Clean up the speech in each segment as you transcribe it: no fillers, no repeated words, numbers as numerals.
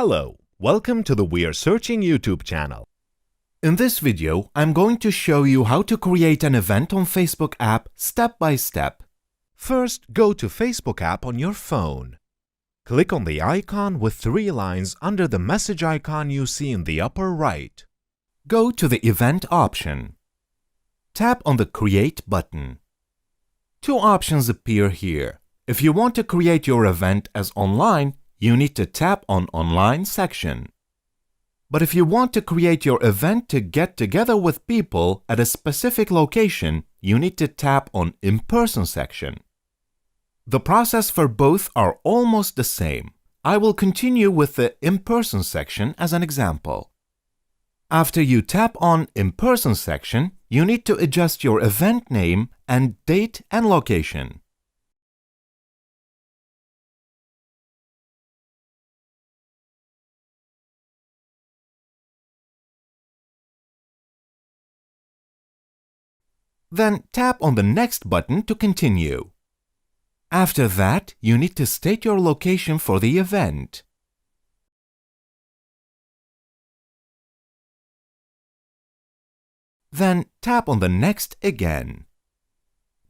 Hello, welcome to the We're Searching YouTube channel. In this video, I'm going to show you how to create an event on Facebook app step by step. First, go to Facebook app on your phone. Click on the icon with three lines under the message icon you see in the upper right. Go to the event option. Tap on the Create button. Two options appear here. If you want to create your event as online, you need to tap on Online section. But if you want to create your event to get together with people at a specific location, you need to tap on Inperson section. The process for both are almost the same. I will continue with the Inperson section as an example. After you tap on Inperson section, you need to adjust your event name and date and location. Then tap on the Next button to continue. After that, you need to state your location for the event. Then tap on the Next again.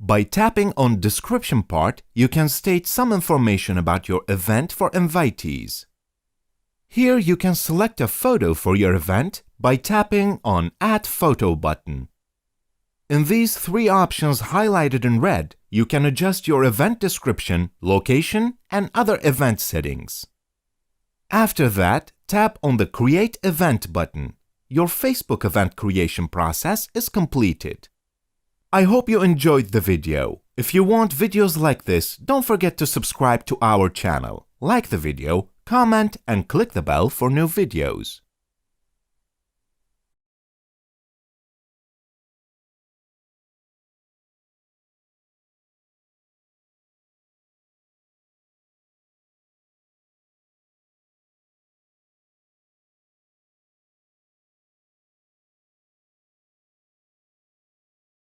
By tapping on Description part, you can state some information about your event for invitees. Here you can select a photo for your event by tapping on Add Photo button. In these three options highlighted in red, you can adjust your event description, location, and other event settings. After that, tap on the Create Event button. Your Facebook event creation process is completed. I hope you enjoyed the video. If you want videos like this, don't forget to subscribe to our channel, like the video, comment, and click the bell for new videos.